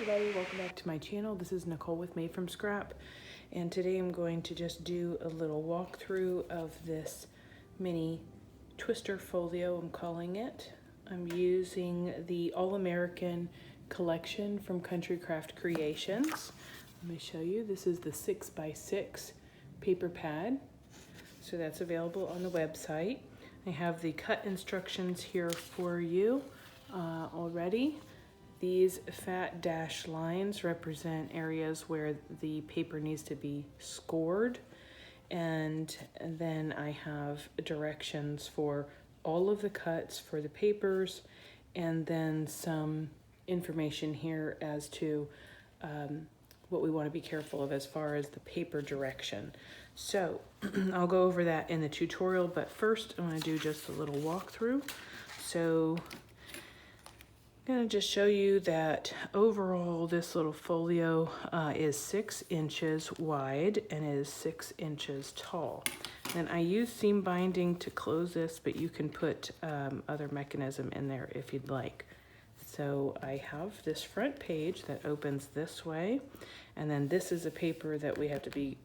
everybody, welcome back to my channel. This is Nicole with Made from Scrap, and today I'm going to just do a little walkthrough of this mini twister folio, I'm calling it. I'm using the All-American collection from Country Craft Creations. Let me show you. This is the 6x6 paper pad, so that's available on the website. I have the cut instructions here for you already. These fat dashed lines represent areas where the paper needs to be scored. And then I have directions for all of the cuts for the papers, and then some information here as to what we want to be careful of as far as the paper direction. So I'll go over that in the tutorial, but first I'm going to do just a little walkthrough. So I'm going to just show you that overall this little folio is 6 inches wide and is 6 inches tall. And I use seam binding to close this, but you can put other mechanism in there if you'd like. So I have this front page that opens this way, and then this is a paper that we have to be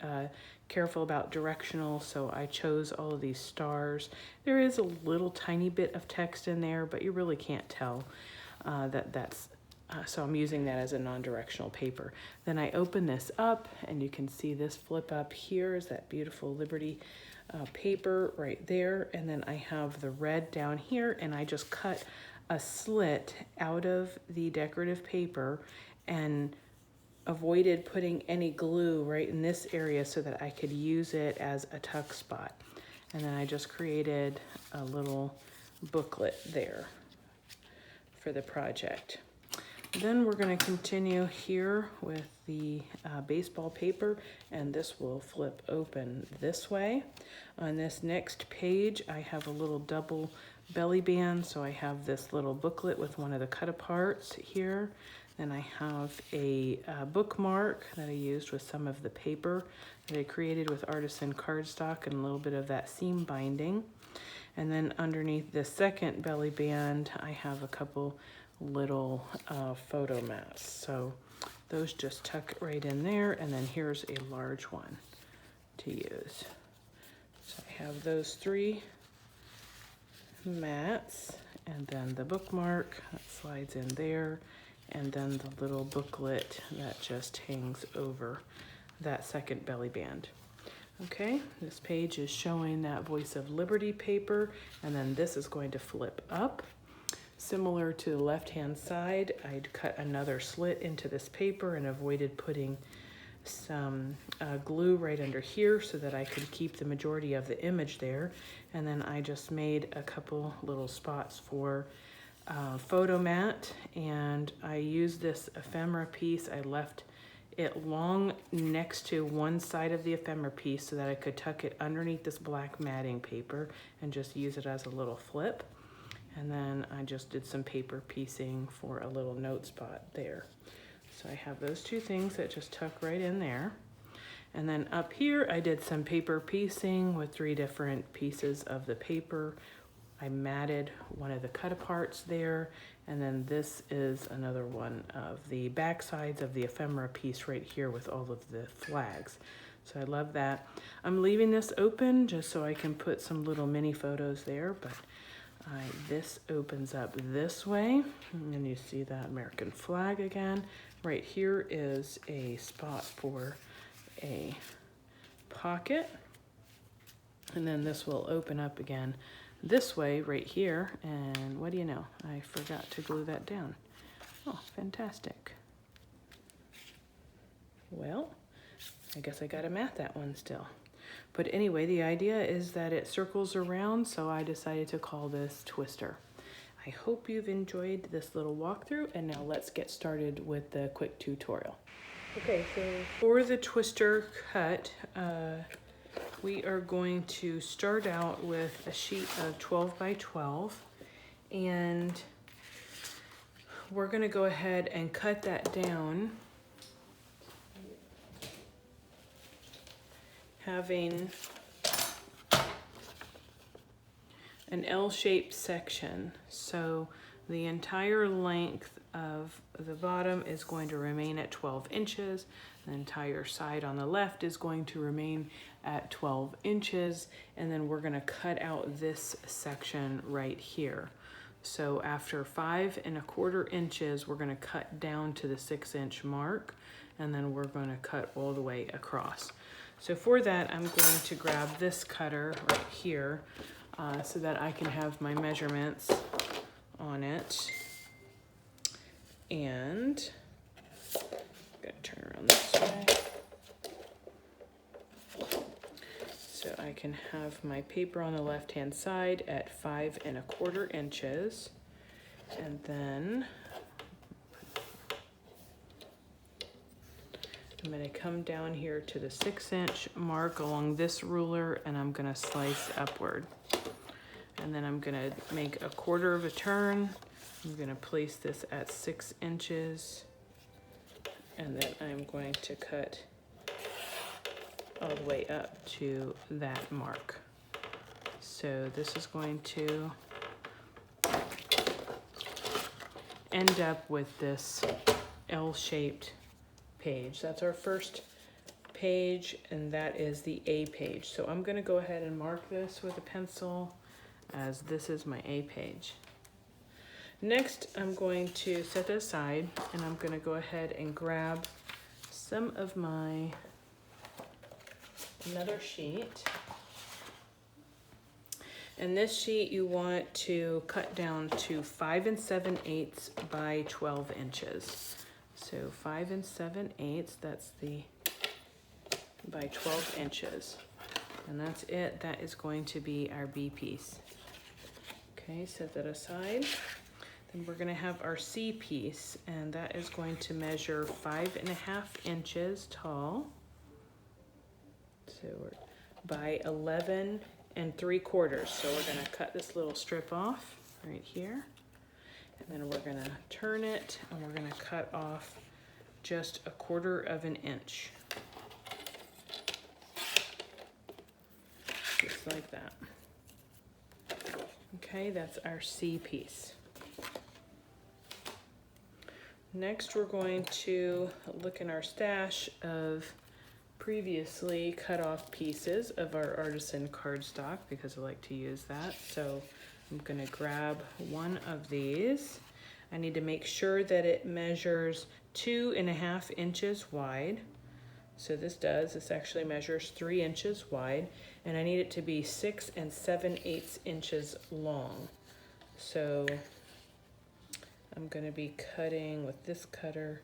careful about directional, so I chose all of these stars. There is a little tiny bit of text in there, but you really can't tell. So I'm using that as a non-directional paper. Then I open this up, and you can see this flip up here is that beautiful Liberty paper right there. And then I have the red down here, and I just cut a slit out of the decorative paper and avoided putting any glue right in this area so that I could use it as a tuck spot. And then I just created a little booklet there for the project. Then we're going to continue here with the baseball paper, and this will flip open this way. On this next page I have a little double belly band, so I have this little booklet with one of the cut aparts here. Then I have a bookmark that I used with some of the paper that I created with artisan cardstock and a little bit of that seam binding. And then underneath the second belly band, I have a couple little photo mats. So those just tuck right in there, and then here's a large one to use. So I have those 3 mats, and then the bookmark that slides in there, and then the little booklet that just hangs over that second belly band. Okay, this page is showing that Voice of Liberty paper, and then this is going to flip up. Similar to the left-hand side, I'd cut another slit into this paper and avoided putting some glue right under here so that I could keep the majority of the image there. And then I just made a couple little spots for photo mat, and I used this ephemera piece. I left it long next to one side of the ephemera piece so that I could tuck it underneath this black matting paper and just use it as a little flip. And then I just did some paper piecing for a little note spot there. So I have those 2 things that just tuck right in there. And then up here I did some paper piecing with 3 different pieces of the paper. I matted one of the cut aparts there, and then this is another one of the back sides of the ephemera piece right here with all of the flags. So I love that. I'm leaving this open just so I can put some little mini photos there, but this opens up this way, and you see that American flag again. Right here is a spot for a pocket, and then this will open up again this way right here, and what do you know, I forgot to glue that down. Oh, fantastic. Well, I guess I gotta mat that one still. But anyway, the idea is that it circles around, so I decided to call this Twister. I hope you've enjoyed this little walkthrough, and now let's get started with the quick tutorial. Okay, so for the Twister cut, we are going to start out with a sheet of 12 by 12, and we're going to go ahead and cut that down, having an L-shaped section. So The entire length of the bottom is going to remain at 12 inches. The entire side on the left is going to remain at 12 inches. And then we're gonna cut out this section right here. So after 5 1/4 inches, we're gonna cut down to the 6-inch mark, and then we're gonna cut all the way across. So for that, I'm going to grab this cutter right here so that I can have my measurements on it. And I'm gonna turn around this way so I can have my paper on the left-hand side at 5 1/4 inches. And then I'm gonna come down here to the 6-inch mark along this ruler, and I'm gonna slice upward. And then I'm gonna make a 1/4 of a turn. I'm gonna place this at 6 inches, and then I'm going to cut all the way up to that mark. So this is going to end up with this L-shaped page. That's our first page, and that is the A page. So I'm gonna go ahead and mark this with a pencil as this is my A page. Next, I'm going to set it aside, and I'm gonna go ahead and grab some of my another sheet. And this sheet you want to cut down to 5 7/8 by 12 inches. So 5 7/8, that's the by 12 inches. And that's it, that is going to be our B piece. Okay, set that aside. Then we're gonna have our C piece, and that is going to measure 5 1/2 inches tall. So we're by 11 3/4. So we're gonna cut this little strip off right here. And then we're gonna turn it, and we're gonna cut off just 1/4 of an inch. Just like that. Okay, that's our C piece. Next, we're going to look in our stash of previously cut off pieces of our artisan cardstock because I like to use that. So I'm gonna grab one of these. I need to make sure that it measures 2 1/2 inches wide. So this actually measures 3 inches wide, and I need it to be 6 7/8 inches long. So I'm gonna be cutting with this cutter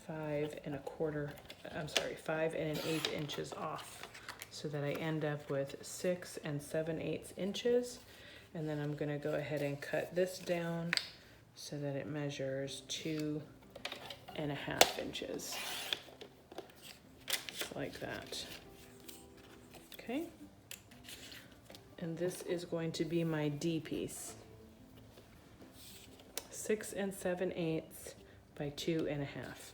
5 1/8 inches off, so that I end up with 6 7/8 inches. And then I'm gonna go ahead and cut this down so that it measures 2 1/2 inches. Just like that. Okay. And this is going to be my D piece. 6 7/8 by 2 1/2.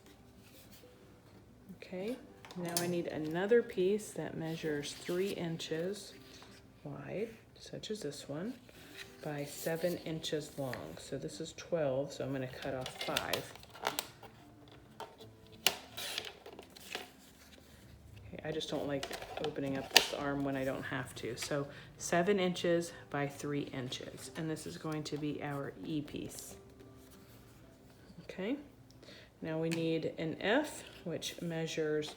Okay, now I need another piece that measures 3 inches wide, such as this one, by 7 inches long. So this is 12, so I'm gonna cut off 5. Okay, I just don't like opening up this arm when I don't have to. So 7 inches by 3 inches, and this is going to be our E piece. Okay, now we need an F, which measures,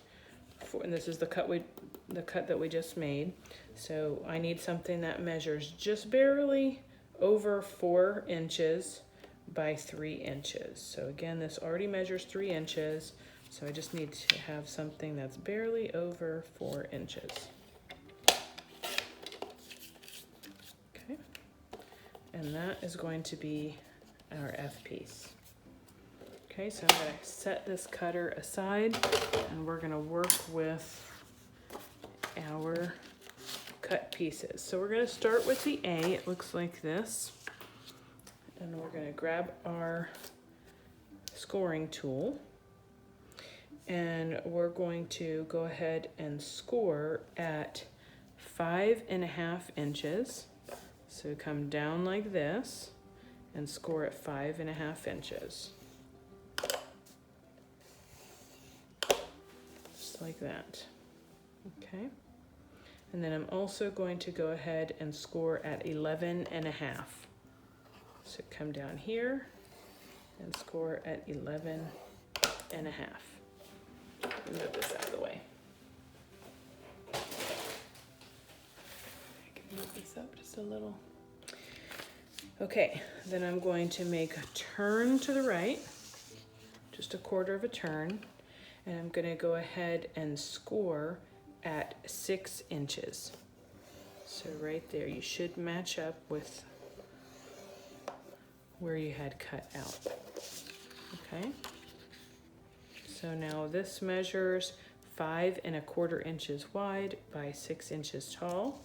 and this is the cut that we just made. So I need something that measures just barely over 4 inches by 3 inches. So again, this already measures 3 inches. So I just need to have something that's barely over 4 inches. Okay, and that is going to be our F piece. Okay, so I'm gonna set this cutter aside, and we're gonna work with our cut pieces. So we're gonna start with the A. It looks like this. And we're gonna grab our scoring tool, and we're going to go ahead and score at 5 1/2 inches. So come down like this, and score at 5.5 inches. Just like that, okay? And then I'm also going to go ahead and score at 11.5. So come down here and score at 11.5. Move this out of the way. I can move this up just a little. Okay, then I'm going to make a turn to the right, just a quarter of a turn, and I'm going to go ahead and score at 6 inches. So right there, you should match up with where you had cut out. Okay, so now this measures 5.25 inches wide by 6 inches tall.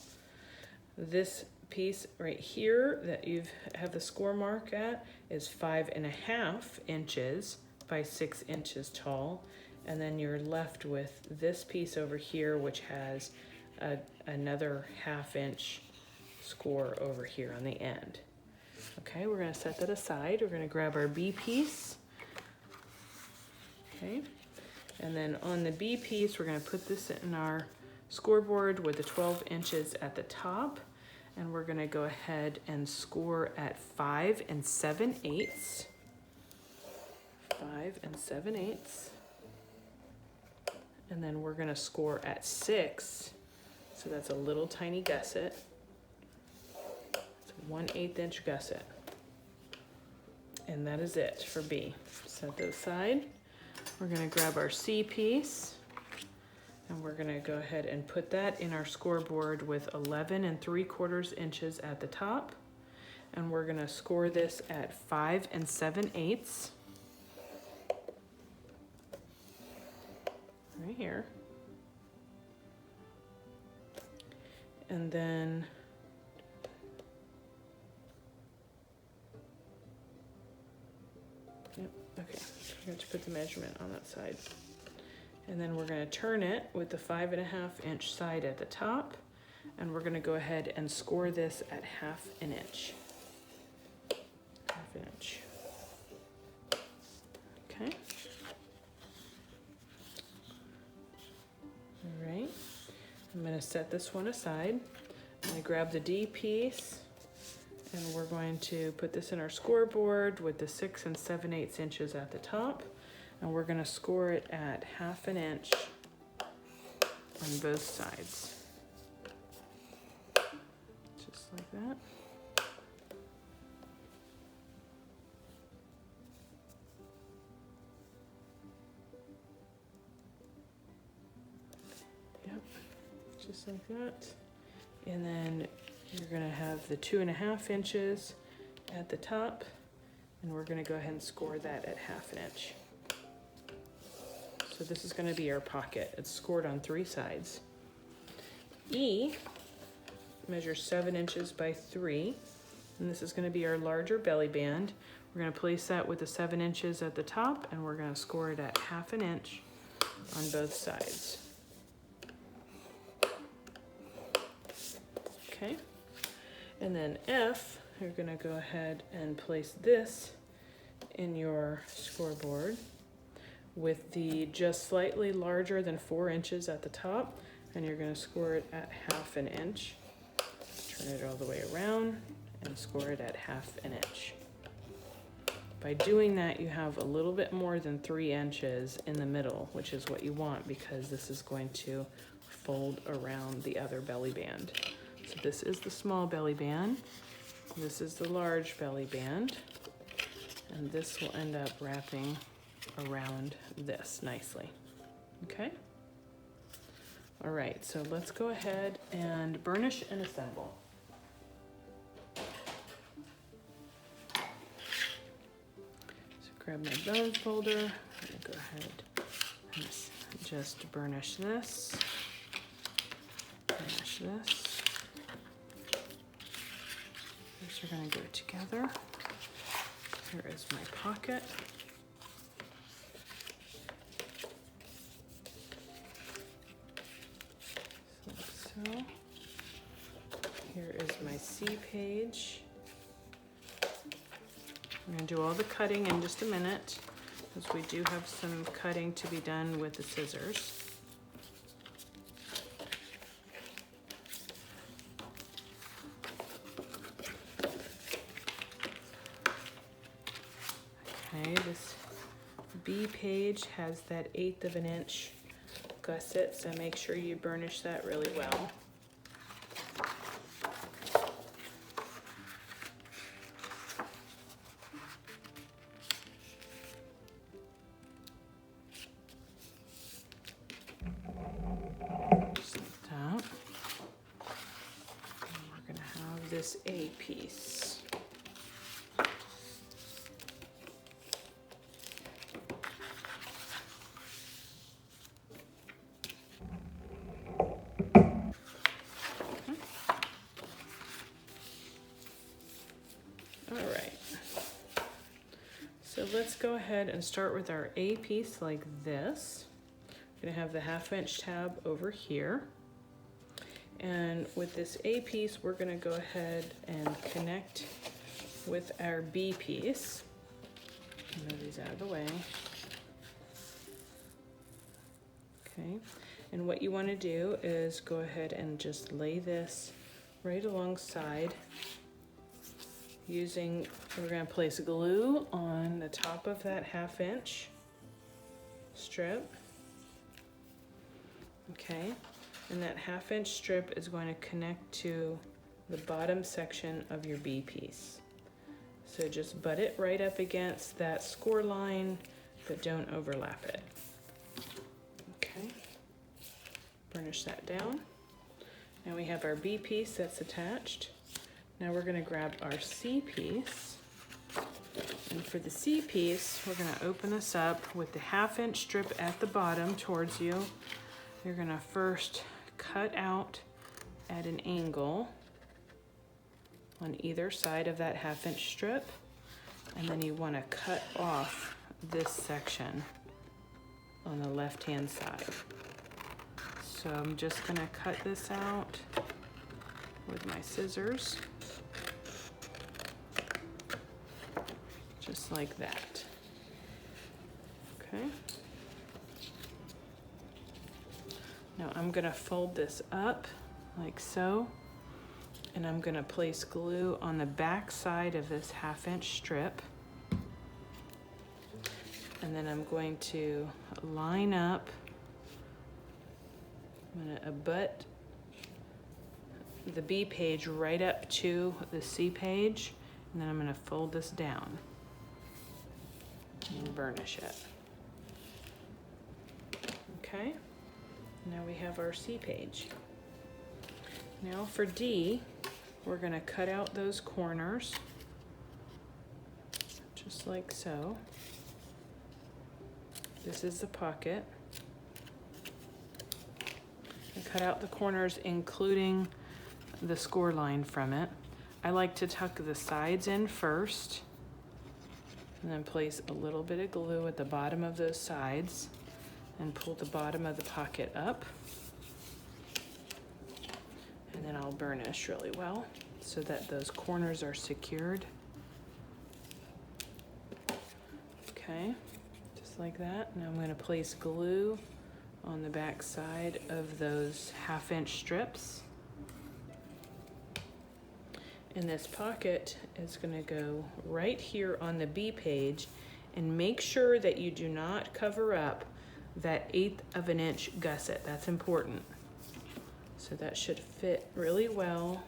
This piece right here that you have the score mark at is 5.5 inches by 6 inches tall, and then you're left with this piece over here, which has another 1/2 inch score over here on the end. Okay, we're going to set that aside. We're going to grab our B piece. Okay, and then on the B piece, we're going to put this in our scoreboard with the 12 inches at the top, and we're going to go ahead and score at 5 7/8. 5 7/8. And then we're going to score at 6. So that's a little tiny gusset. It's a 1/8 inch gusset. And that is it for B. Set that aside. We're going to grab our C piece, and we're going to go ahead and put that in our scoreboard with 11 3/4 inches at the top. And we're going to score this at 5 7/8. Right here. And then okay, I forgot to put the measurement on that side. And then we're going to turn it with the 5.5 inch side at the top, and we're going to go ahead and score this at 1/2 inch. 1/2 inch. Okay. All right. I'm going to set this one aside. I'm going to grab the D piece, and we're going to put this in our scoreboard with the 6 7/8 inches at the top, and we're going to score it at 1/2 inch on both sides. Just like that. Yep, just like that. And then you're going to have the 2.5 inches at the top, and we're going to go ahead and score that at 1/2 inch. So this is going to be our pocket. It's scored on 3 sides. E measures 7 inches by 3, and this is going to be our larger belly band. We're going to place that with the 7 inches at the top, and we're going to score it at 1/2 inch on both sides. Okay, and then F, you're going to go ahead and place this in your scoreboard with the just slightly larger than 4 inches at the top, and you're going to score it at 1/2 inch. Turn it all the way around and score it at 1/2 inch. By doing that, you have a little bit more than 3 inches in the middle, which is what you want because this is going to fold around the other belly band. So this is the small belly band, this is the large belly band, and this will end up wrapping around this nicely. Okay? All right, so let's go ahead and burnish and assemble. So grab my bone folder, I'm gonna go ahead and just burnish this, burnish this. These are going to go together. Here is my pocket. Like so. Here is my C page. We're gonna do all the cutting in just a minute, because we do have some cutting to be done with the scissors. Okay, this B page has that 1/8 of an inch gusset, so make sure you burnish that really well. Just like that. And we're gonna have this A piece. So let's go ahead and start with our A piece like this. I'm gonna have the 1/2 inch tab over here. And with this A piece, we're gonna go ahead and connect with our B piece. Move these out of the way. Okay, and what you wanna do is go ahead and just lay this right alongside. We're gonna place glue on the top of that 1/2 inch strip. Okay, and that 1/2 inch strip is going to connect to the bottom section of your B piece. So just butt it right up against that score line, but don't overlap it. Okay, burnish that down. Now we have our B piece that's attached. Now we're gonna grab our C piece. And for the C piece, we're gonna open this up with the 1/2 inch strip at the bottom towards you. You're gonna first cut out at an angle on either side of that 1/2 inch strip. And then you wanna cut off this section on the left-hand side. So I'm just gonna cut this out with my scissors. Just like that. Okay. Now I'm gonna fold this up like so, and I'm gonna place glue on the back side of this 1/2 inch strip. And then I'm going to line up, I'm gonna abut the B page right up to the C page, and then I'm gonna fold this down and burnish it. Okay, now we have our C page. Now for D, we're gonna cut out those corners, just like so. This is the pocket. And cut out the corners, including the score line from it. I like to tuck the sides in first, and then place a little bit of glue at the bottom of those sides and pull the bottom of the pocket up. And then I'll burnish really well so that those corners are secured. Okay, just like that. Now I'm going to place glue on the back side of those 1/2 inch strips. And this pocket is going to go right here on the B page, and make sure that you do not cover up that 1/8 of an inch gusset. That's important. So that should fit really well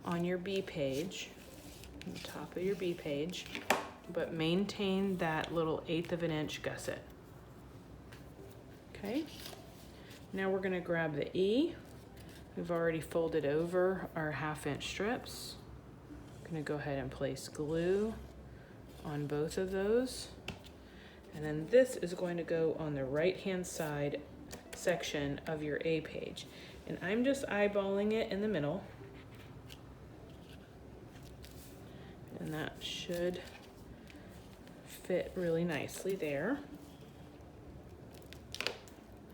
on your B page, on the top of your B page, but maintain that little 1/8 of an inch gusset. Okay, now we're going to grab the E. We've already folded over our 1/2 inch strips. I'm gonna go ahead and place glue on both of those. And then this is going to go on the right-hand side section of your A page. And I'm just eyeballing it in the middle. And that should fit really nicely there.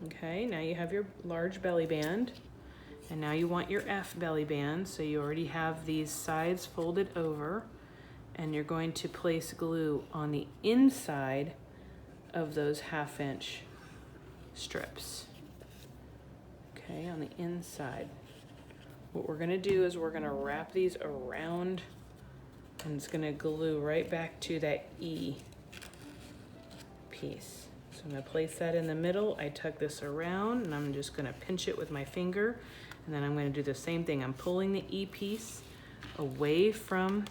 Okay, now you have your large belly band. And now you want your F belly band, so you already have these sides folded over. and you're going to place glue on the inside of those 1/2 inch strips. Okay, on the inside. What we're gonna do is we're gonna wrap these around, and it's gonna glue right back to that E piece. So I'm gonna place that in the middle. I tug this around, and I'm just gonna pinch it with my finger, and then I'm gonna do the same thing. I'm pulling the E piece away from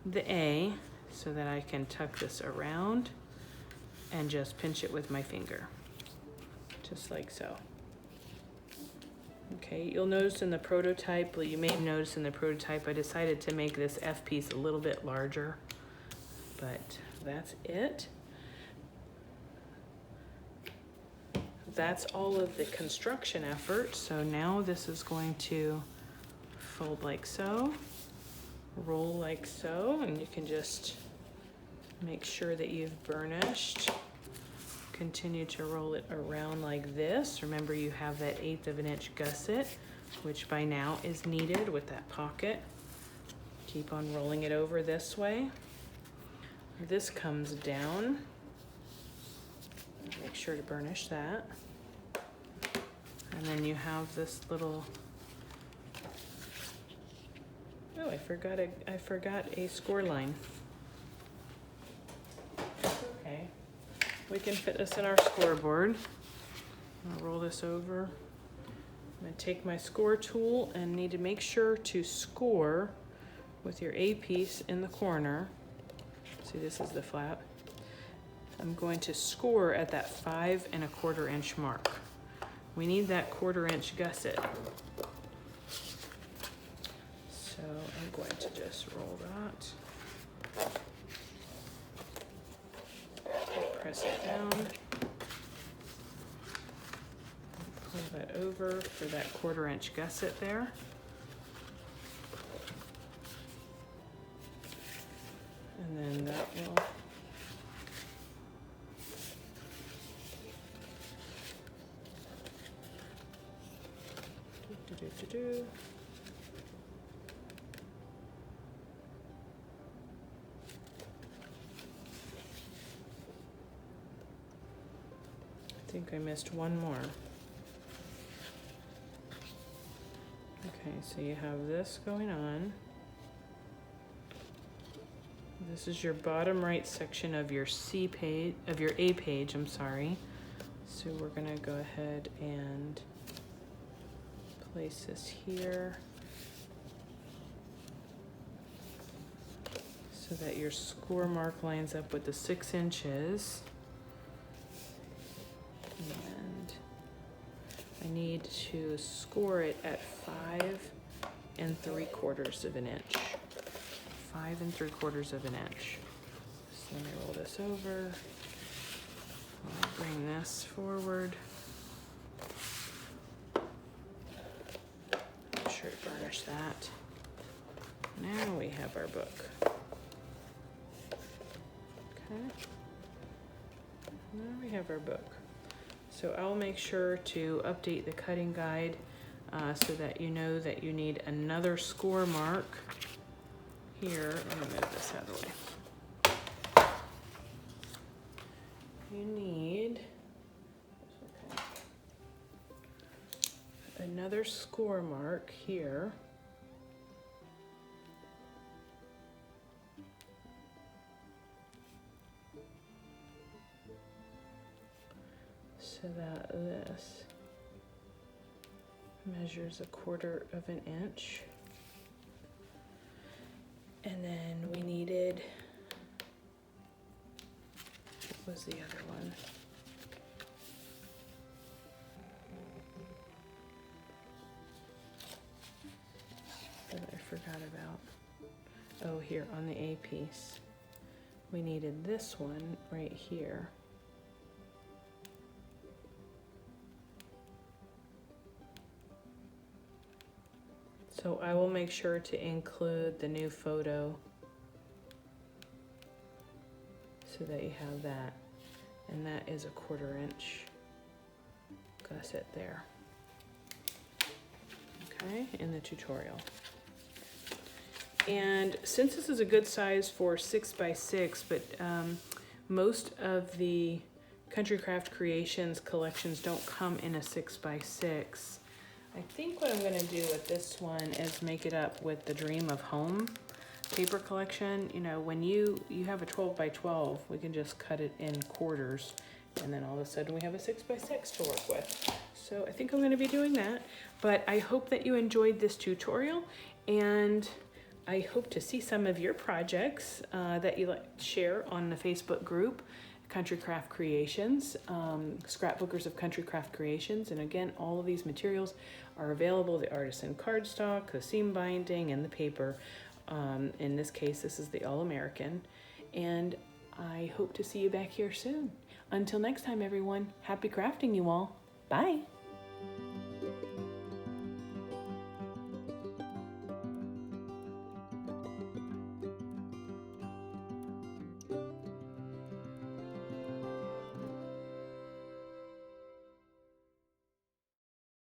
the A so that I can tuck this around and just pinch it with my finger, just like so. Okay, you'll notice in the prototype, well, you may have noticed in the prototype, I decided to make this F piece a little bit larger, but that's it. That's all of the construction effort. So now this is going to fold like so, roll like so, and you can just make sure that you've burnished. Continue to roll it around like this. Remember, you have that 1/8 of an inch gusset, which by now is needed with that pocket. Keep on rolling it over this way. This comes down. Make sure to burnish that. And then you have this little, oh, I forgot a score line. Okay. We can fit this in our scoreboard. I'll roll this over. I'm gonna take my score tool and need to make sure to score with your A piece in the corner. See, this is the flap. I'm going to score at that 5 1/4 inch mark. We need that 1/4 inch gusset. So I'm going to just roll that. Press it down, pull that over for that 1/4 inch gusset there. And then that will do. I think I missed one more. Okay, so you have this going on. This is your bottom right section of your C page, of your A page, I'm sorry. So we're gonna go ahead and place this here so that your score mark lines up with the 6 inches. And I need to score it at 5 3/4 of an inch. 5 3/4 of an inch. So let me roll this over. I'll bring this forward. Make sure to burnish that. Now we have our book. Okay. Now we have our book. So I'll make sure to update the cutting guide so that you know that you need another score mark here. Let me move this out of the way. You need another score mark here. So that this measures 1/4 of an inch. And then we needed, what was the other one? That I forgot about. Oh, here on the A piece. We needed this one right here. So I will make sure to include the new photo so that you have that. And that is 1/4 inch gusset there. Okay, in the tutorial. And since this is a good size for 6x6, but most of the Country Craft Creations collections don't come in a 6x6, I think what I'm gonna do with this one is make it up with the Dream of Home paper collection. You know, when you have a 12x12, we can just cut it in quarters, and then all of a sudden we have a 6x6 to work with. So I think I'm gonna be doing that, but I hope that you enjoyed this tutorial, and I hope to see some of your projects that you share on the Facebook group, Country Craft Creations, Scrapbookers of Country Craft Creations. And again, all of these materials are available, the artisan cardstock, the seam binding, and the paper. In this case, this is the All-American. And I hope to see you back here soon. Until next time, everyone, happy crafting you all. Bye.